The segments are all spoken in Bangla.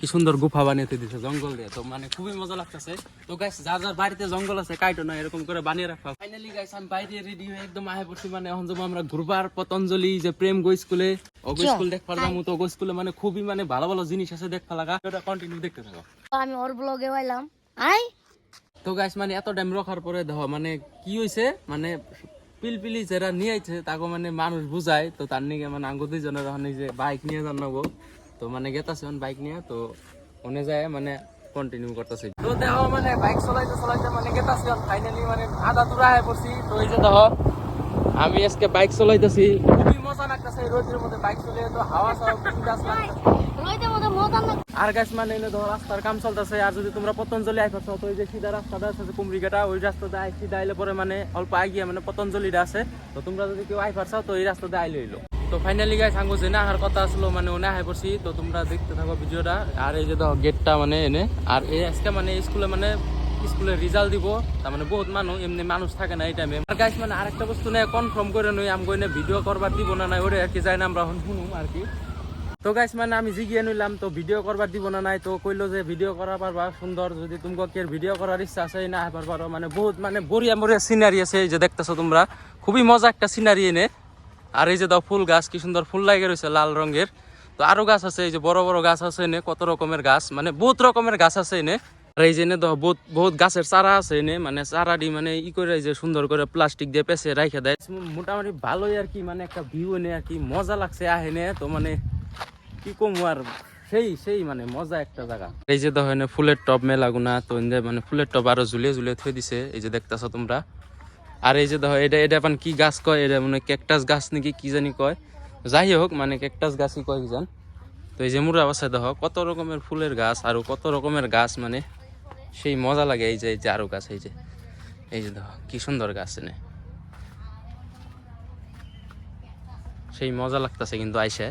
কি সুন্দর গুফা বানিয়ে দিয়েছে জঙ্গল দিয়ে, তো মানে খুবই মজা লাগতেছে। তো গাইস যার যার বাড়িতে জঙ্গল আছে কাইটো না, এরকম করে বানিয়ে রাখা। ফাইনালি গাইস আমি বাইরে রেডি হয়ে একদম আহে পড়ছি, মানে এখন যাবো আমরা ঘুরবার পতঞ্জলি যে প্রেম গো স্কুলে, ওগো স্কুল দেখবার যাবো। তো ওগো স্কুলে মানে খুবই মানে ভালো ভালো জিনিস আছে দেখবা লাগা, ওটা কন্টিনিউ দেখতে থাকো। আমি ওর ব্লগে আইলাম আই। তো গাইস মানে এত টাইম রাখার পরে দেখো মানে কি হইছে, মানে পিলপিলি যারা নিয়ে আইছে তাকে মানে মানুষ বুঝায়, তো তার নিকে মানে আঙ্গু দুইজনের ওখানে যে বাইক নিয়ে জানাবো, তো মানে গেতাছে বাইক নিয়ে, তো ওনে যায় মানে কন্টিনিউ করতেছে। তো দেখো মানে বাইক চলাইতে চলাইতে মানে গেতাছে ফাইনালি মানে আধা দূর আয় পড়ছি। তো এই যে দেখো আমি আজকে বাইক চলাইতেছি, খুবই মজা লাগতেছে রোদের মধ্যে বাইক চলে, তো হাওয়া সব গাছ লাগতেছে। আর গাছ মানে এনে ধরো রাস্তার কাম চলতেছে, আর যদি তোমরা পতঞ্জলি আইছো তো ওই যে সিধা রাস্তাটা আছে কুমরিঘাটা, ওই রাস্তাটা সিধা আইলে পরে মানে অল্প আগিয়ে মানে পতঞ্জলিটা আছে। তো তোমরা যদি কেউ আই পারছো তো এই রাস্তাতে আইলে হইলো। তো ফাইনালি গাইস আঙ্গু যে না আসার কথা আসলো মানে ওনে আই পড়ছি, তো তোমরা দেখতে থাকো ভিডিওটা। আর এই যে দেখো গেটটা মানে এনে, আর এই আজকে মানে স্কুলে মানে স্কুলের রেজাল্ট দিব, তার মানে বহুত মানুষ এমনি মানুষ থাকে না এই টাইমে। আর গাইস মানে আরেকটা বস্তু নিয়ে কনফার্ম করে নই আমি কইনে ভিডিও করবার দিব না নাই, ওরে আর কি যাই না আমরা শুনুম আর কি। তো গাইস মানে আমি জিগিয়ে নিলাম তো ভিডিও করবার দিব না নাই, তো কইলো যে ভিডিও করা পারবা সুন্দর, যদি তোমাকে কি ভিডিও করার ইচ্ছা আছে না পারবা, মানে বহুত মানে বড়িয়া বড়িয়া সিনারি আছে এই যে দেখতেছো তোমরা, খুবই মজা একটা সিনারি এনে। আর এই যে দাও ফুল গাছ, কি সুন্দর ফুল লাগে রয়েছে লাল রঙের। তো আরো গাছ আছে, এই যে বড় বড় গাছ আছে এনে, কত রকমের গাছ, মানে বহুত রকমের গাছ আছে এনে। আর এই যে এনে দাও বহুত বহুত গাছের চারা আছে এনে, মানে চারাটি মানে ই করে যে সুন্দর করে প্লাস্টিক দিয়ে পেঁচে রাইখা দেয়। মোটামুটি ভালোই আর কি, মানে একটা ভিউ এনে আর কি মজা লাগছে আহেনে। তো মানে কি কম আর সেই সেই মানে মজা একটা জায়গা। এই যে দেখো ফুলের টব মেলাগুনা, তো মানে ফুলের টব আরো ঝুলিয়ে ঝুলিয়ে থুয়ে দিছে এই যে দেখতেছো তোমরা। আর এই যে দেখো এটা এটা এখন কি গাছ কয়, এটা মানে ক্যাকটাস গাছ নাকি কি জানি কয়, যাই হোক মানে ক্যাকটাস গাছই কয় কি জান। তো এই যে মুড়া বাসায় দেখো কত রকমের ফুলের গাছ আর কত রকমের গাছ, মানে সেই মজা লাগে। এই যে আরো গাছ, এই যে দেখো কি সুন্দর গাছ এনে, সেই মজা লাগতেছে কিন্তু আইসে।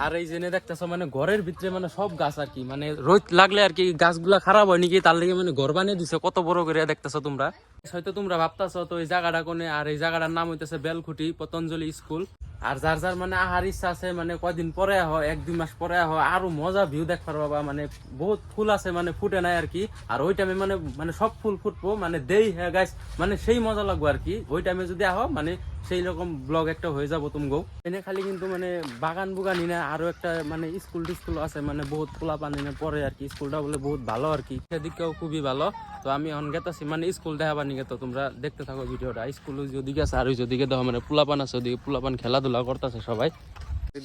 আর এই জেনে দেখতেছো মানে ঘরের ভিতরে মানে সব গাছ আর কি, মানে রোদ লাগলে আর কি গাছগুলা খারাপ হয় নাকি তার লেগে মানে ঘর বানিয়ে দিছে কত বড় করে দেখতেছো তোমরা। হয়তো তোমরা ভাবতেছো তো এই জায়গাটা কোনে, আর এই জায়গাটার নাম হইতেছে বেলখুটি পতঞ্জলি স্কুল। আর যার যার মানে আহার ইচ্ছা আছে মানে কয়দিন পরে হয়, 1-2 মাস পরে হয় আরো মজা ভিউ দেখবার বাবা, মানে বহুত ফুল আছে মানে ফুটে নাই আর কি। আর ওই টাইমে মানে মানে সব ফুল ফুটবো মানে দেই হ্যাঁ গাছ, মানে সেই মজা লাগবো আর কি ওই টাইমে যদি আহ, মানে সেই রকম ব্লগ একটা হয়ে যাবো তুমগো এনে। খালি কিন্তু মানে বাগান বুগানি না, আরো একটা মানে স্কুল টিস্কুল আছে, মানে বহুত পোলা পানি না পরে আর কি। স্কুলটা বলে বহুত ভালো আর কি, সেদিকেও খুবই ভালো। তো আমি এখন গেতাছি মানে স্কুল দেখাবার নিকে, তো তোমরা দেখতে থাকো ভিডিওটা। স্কুল যেদিকে আছে আর ওই যেদিকে দেখো মানে পোলাপান আছে, ওদিকে পোলাপান খেলাধুলা করতেছে সবাই।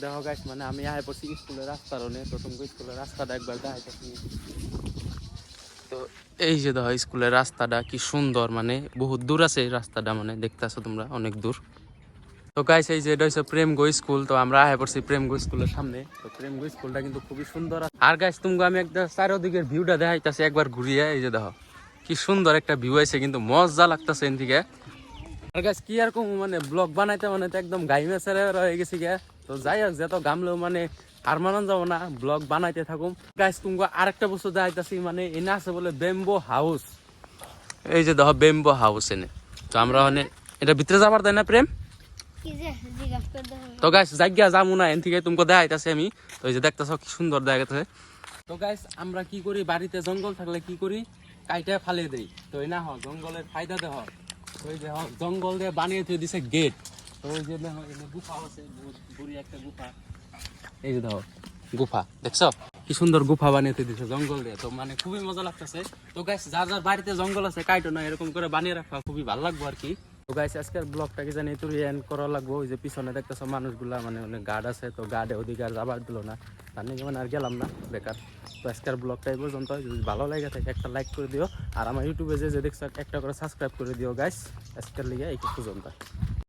দেখো গাইস মানে আমি আয় পড়ছি স্কুলের রাস্তার ওনে, তো তুমি স্কুলের রাস্তাটা একবার দেখাইতেছি। তো এই যে দেখো স্কুলের রাস্তাটা কি সুন্দর, মানে বহুত দূর আছে এই রাস্তাটা, মানে দেখতেছো তোমরা অনেক দূর। তো গাইস এই যে এটা হচ্ছে প্রেম গো স্কুল, তো আমরা আয় পড়ছি প্রেম গো স্কুলের সামনে। তো প্রেম গো স্কুলটা কিন্তু খুবই সুন্দর। আর গাইস তুমি আমি একটা চারিদিকের ভিউটা দেখাইতেছি একবার ঘুরিয়ে, এই যে দেখো কি সুন্দর একটা ভিউ আছে, কিন্তু মজা লাগতেছে এদিকে। আর গাইস কি আর কম মানে ব্লগ বানাইতে মানে একদম গাইমে ছেড়ে হয়ে গেছি গে। তো যাই হোক যত গামলেও মানে হার মানান যাবো না, ব্লগ বানাইতে থাকুম। গাইস তুমি আরেকটা বস্তু দেখাইতেছি, মানে এনে আছে বলে বেম্বো হাউস। এই যে দেখো বেম্বো হাউস এনে, তো আমরা মানে এটা ভিতরে যাবার তাই না প্রেম। তো গাইস জায়গা যাবো না এন থেকে তোমাকে দেখাইতেছি আমি। তো এই যে দেখতেছো কি সুন্দর দেখাইতেছে। তো গাইস আমরা কি করি, বাড়িতে জঙ্গল থাকলে কি করি, কাইটা ফালিয়ে দেই। তো এই না জঙ্গলের ফায়দা দেহ, ওই যে জঙ্গল দিয়ে বানিয়ে দিয়ে দিছে গেট। তো ওই যে গুফা আছে, বুড়ি একটা গুফা, এই যে দেখো গুফা দেখছো কি সুন্দর গুফা বানিয়ে দিছে জঙ্গল দিয়ে। তো মানে খুবই মজা লাগতেছে। তো গাইস যার যার বাড়িতে জঙ্গল আছে কাইটো না, এরকম করে বানিয়ে রাখা খুবই ভালো লাগবে আর কি। তো গাইস আজকের ব্লগটাকে জানি একটু এন্ড করা লাগবো। ওই যে পিছনে দেখতেছো মানুষগুলা মানে অনেক গার্ড আছে, তো গার্ডে ওদিকে আর যাবার দিল না, তার নিয়ে মানে আর গেলাম না বেকার। তো আজকের ব্লগটা এই পর্যন্ত, যদি ভালো লাগে থাকে একটা লাইক করে দিও, আর আমার ইউটিউবে যে দেখছো একটা করে সাবস্ক্রাইব করে দিও গাইস। আজকের লিগে এই পর্যন্ত।